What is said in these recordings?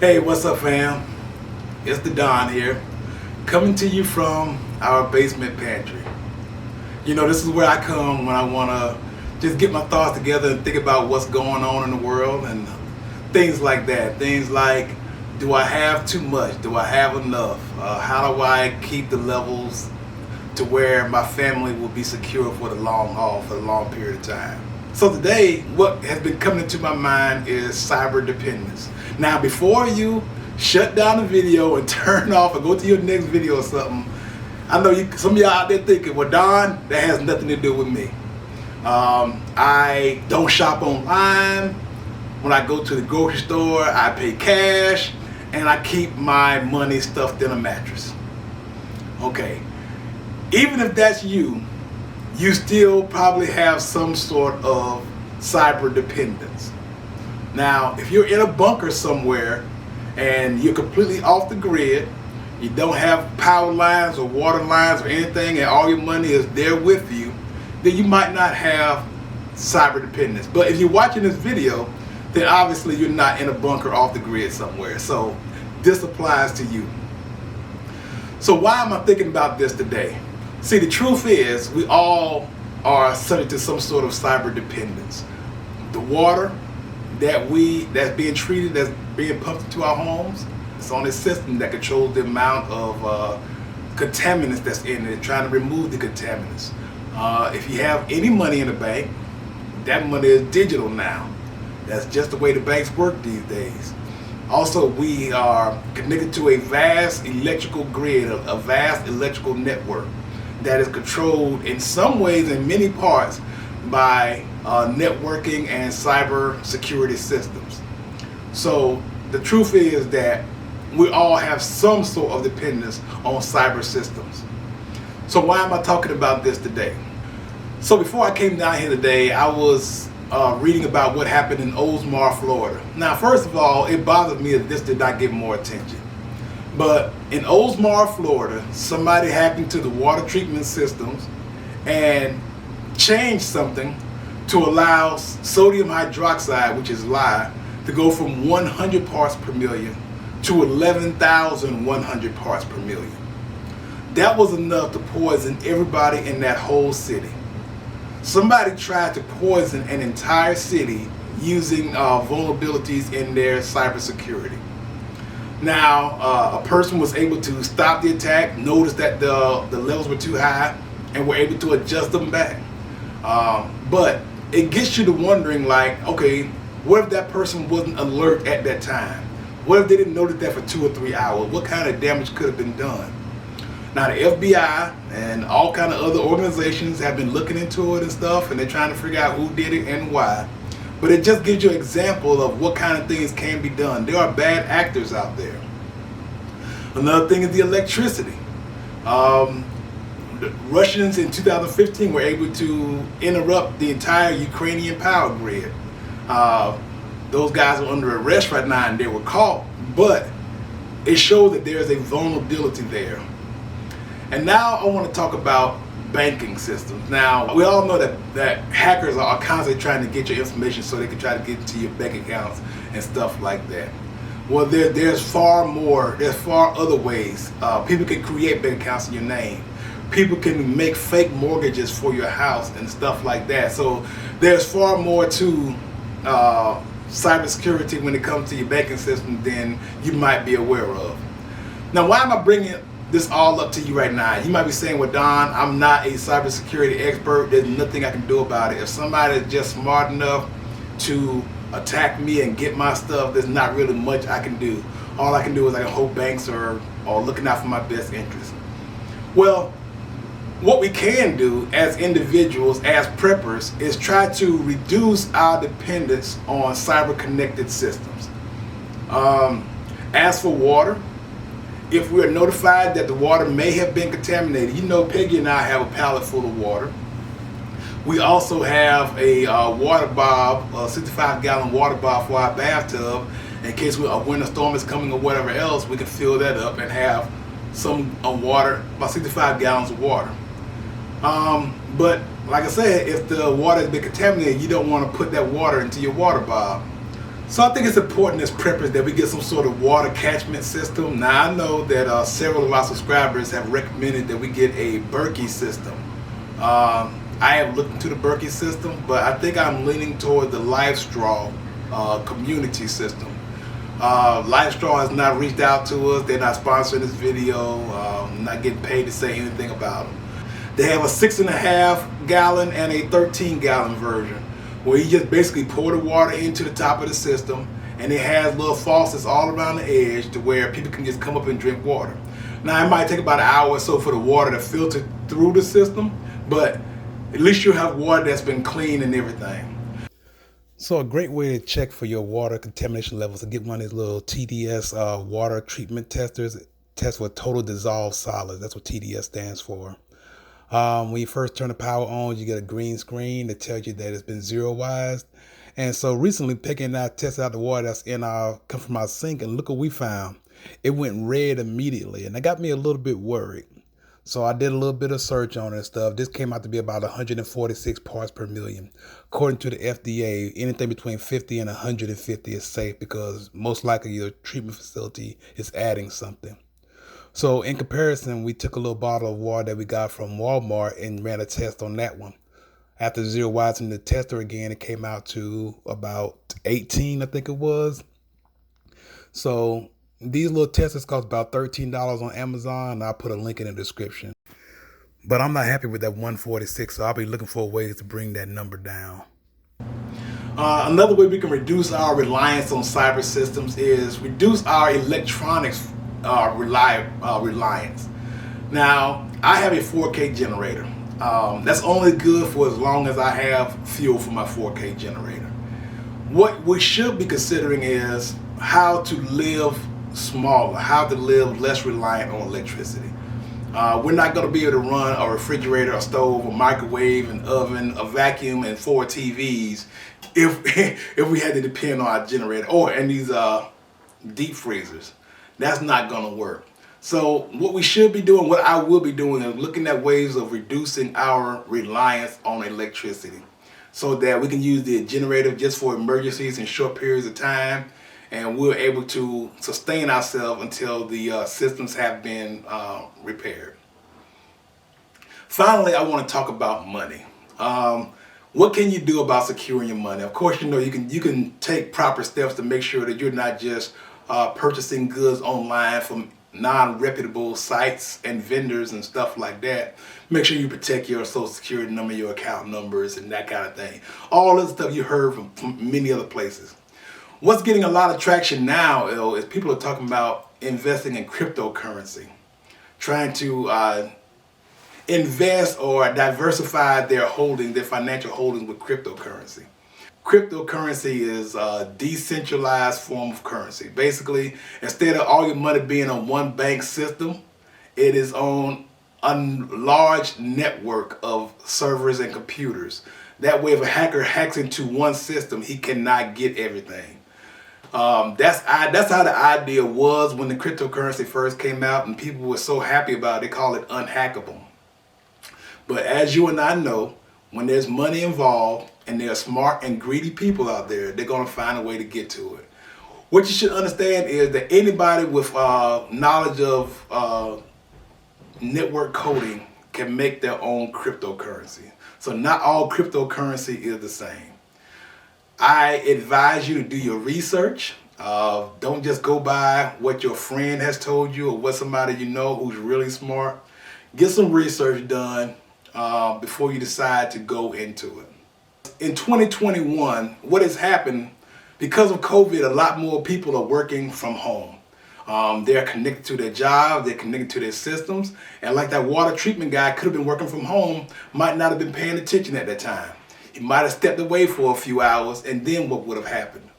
Hey, what's up, fam? It's the Don here, coming to you from our basement pantry. You know, this is where I come when I want to just get my thoughts together and think about what's going on in the world and things like that. Things like, do I have too much? Do I have enough? How do I keep the levels to where my family will be secure for the long haul, for a long period of time? So today, what has been coming into my mind is cyber dependence. Now, before you shut down the video and turn off and go to your next video or something, I know some of y'all out there thinking, well, Don, that has nothing to do with me. I don't shop online. When I go to the grocery store, I pay cash, and I keep my money stuffed in a mattress. Okay, even if that's you, you still probably have some sort of cyber dependence. Now, if you're in a bunker somewhere and you're completely off the grid, you don't have power lines or water lines or anything, and all your money is there with you, then you might not have cyber dependence. But if you're watching this video, then obviously you're not in a bunker off the grid somewhere. So this applies to you. So why am I thinking about this today? See, the truth is we all are subject to some sort of cyber dependence. The water that's being treated, that's being pumped into our homes, it's on a system that controls the amount of contaminants that's in it, trying to remove the contaminants. If you have any money in the bank, that money is digital now. That's just the way the banks work these days. Also, we are connected to a vast electrical grid, a vast electrical network that is controlled in some ways, in many parts, by networking and cyber security systems. So the truth is that we all have some sort of dependence on cyber systems. So why am I talking about this today? So before I came down here today, I was reading about what happened in Oldsmar, Florida. Now, first of all, it bothered me that this did not get more attention. But in Oldsmar, Florida, somebody hacked into the water treatment systems and changed something to allow sodium hydroxide, which is lye, to go from 100 parts per million to 11,100 parts per million. That was enough to poison everybody in that whole city. Somebody tried to poison an entire city using vulnerabilities in their cybersecurity. Now, a person was able to stop the attack, notice that the levels were too high, and were able to adjust them back. But it gets you to wondering, like, okay, what if that person wasn't alert at that time? What if they didn't notice that for 2 or 3 hours? What kind of damage could have been done? Now, the FBI and all kind of other organizations have been looking into it and stuff, and they're trying to figure out who did it and why. But it just gives you an example of what kind of things can be done. There are bad actors out there. Another thing is the electricity. The Russians in 2015 were able to interrupt the entire Ukrainian power grid. Those guys are under arrest right now and they were caught, but it shows that there is a vulnerability there. And now I want to talk about banking systems. Now, we all know that hackers are constantly trying to get your information so they can try to get into your bank accounts and stuff like that. Well, there's far other ways. People can create bank accounts in your name. People can make fake mortgages for your house and stuff like that. So there's far more to cybersecurity when it comes to your banking system than you might be aware of. Now, why am I bringing this all up to you right now? You might be saying, well, Don, I'm not a cybersecurity expert. There's nothing I can do about it. If somebody is just smart enough to attack me and get my stuff, there's not really much I can do. All I can do is I can hope banks are looking out for my best interest. Well, what we can do as individuals, as preppers, is try to reduce our dependence on cyber-connected systems. As for water, if we're notified that the water may have been contaminated, you know, Peggy and I have a pallet full of water. We also have a water bob, a 65-gallon water bob for our bathtub. In case a winter storm is coming or whatever else, we can fill that up and have some water, about 65 gallons of water. But like I said, if the water has been contaminated, you don't want to put that water into your water bob. So I think it's important as preppers that we get some sort of water catchment system. Now I know that several of our subscribers have recommended that we get a Berkey system. I have looked into the Berkey system, but I think I'm leaning toward the LifeStraw community system. LifeStraw has not reached out to us. They're not sponsoring this video. Not getting paid to say anything about them. They have a 6.5 gallon and a 13-gallon version, where you just basically pour the water into the top of the system, and it has little faucets all around the edge to where people can just come up and drink water. Now it might take about an hour or so for the water to filter through the system, but at least you'll have water that's been cleaned and everything. So a great way to check for your water contamination levels is to get one of these little TDS water treatment testers. Test for total dissolved solids. That's what TDS stands for. When you first turn the power on, you get a green screen that tells you that it's been zeroized. And so recently, Pegi and I tested out the water that's come from our sink, and look what we found. It went red immediately, and that got me a little bit worried. So I did a little bit of search on it and stuff. This came out to be about 146 parts per million. According to the FDA, anything between 50 and 150 is safe because most likely your treatment facility is adding something. So in comparison, we took a little bottle of water that we got from Walmart and ran a test on that one. After zeroizing the tester again, it came out to about 18, I think it was. So these little testers cost about $13 on Amazon. I'll put a link in the description. But I'm not happy with that 146, so I'll be looking for ways to bring that number down. Another way we can reduce our reliance on cyber systems is reduce our electronics reliance. Now, I have a 4K generator. That's only good for as long as I have fuel for my 4K generator. What we should be considering is how to live smaller, how to live less reliant on electricity. We're not going to be able to run a refrigerator, a stove, a microwave, an oven, a vacuum, and 4 TVs if we had to depend on our generator and these deep freezers. That's not going to work. So what we should be doing, what I will be doing, is looking at ways of reducing our reliance on electricity so that we can use the generator just for emergencies in short periods of time, and we're able to sustain ourselves until the systems have been repaired. Finally, I want to talk about money. What can you do about securing your money? Of course, you can take proper steps to make sure that you're not just purchasing goods online from non-reputable sites and vendors and stuff like that. Make sure you protect your social security number, your account numbers, and that kind of thing. All this stuff you heard from many other places. What's getting a lot of traction now is people are talking about investing in cryptocurrency, trying to invest or diversify their holdings, their financial holdings with cryptocurrency. Cryptocurrency is a decentralized form of currency. Basically, instead of all your money being on one bank system, it is on a large network of servers and computers. That way, if a hacker hacks into one system, he cannot get everything. That's how the idea was when the cryptocurrency first came out, and people were so happy about it, they call it unhackable. But as you and I know, when there's money involved and there are smart and greedy people out there, they're going to find a way to get to it. What you should understand is that anybody with knowledge of network coding can make their own cryptocurrency. So not all cryptocurrency is the same. I advise you to do your research. Don't just go by what your friend has told you or what somebody you know who's really smart. Get some research done before you decide to go into it. In 2021, what has happened, because of COVID, a lot more people are working from home. They're connected to their job, they're connected to their systems, and like that water treatment guy could have been working from home, might not have been paying attention at that time. He might have stepped away for a few hours, and then what would have happened?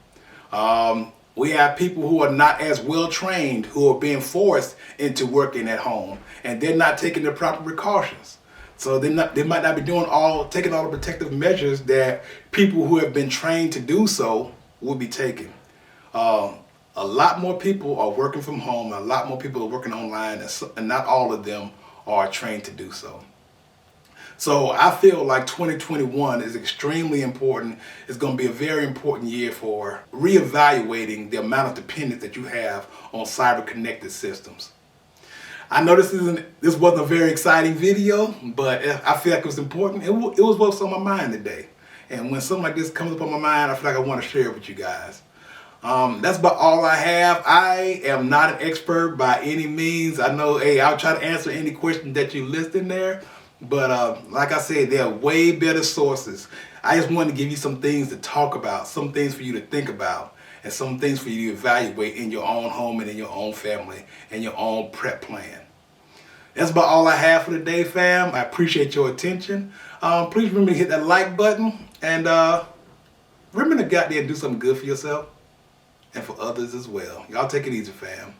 We have people who are not as well trained, who are being forced into working at home, and they're not taking the proper precautions. So they might not be taking all the protective measures that people who have been trained to do so will be taking. A lot more people are working from home, a lot more people are working online, and not all of them are trained to do so. So I feel like 2021 is extremely important. It's going to be a very important year for reevaluating the amount of dependence that you have on cyber connected systems. I know this wasn't a very exciting video, but I feel like it was important. It was what's on my mind today. And when something like this comes up on my mind, I feel like I want to share it with you guys. That's about all I have. I am not an expert by any means. I know, hey, I'll try to answer any question that you list in there. But like I said, there are way better sources. I just wanted to give you some things to talk about, some things for you to think about, and some things for you to evaluate in your own home and in your own family and your own prep plan. That's about all I have for today, fam. I appreciate your attention. Please remember to hit that like button, and remember to go out there and do something good for yourself and for others as well. Y'all take it easy, fam.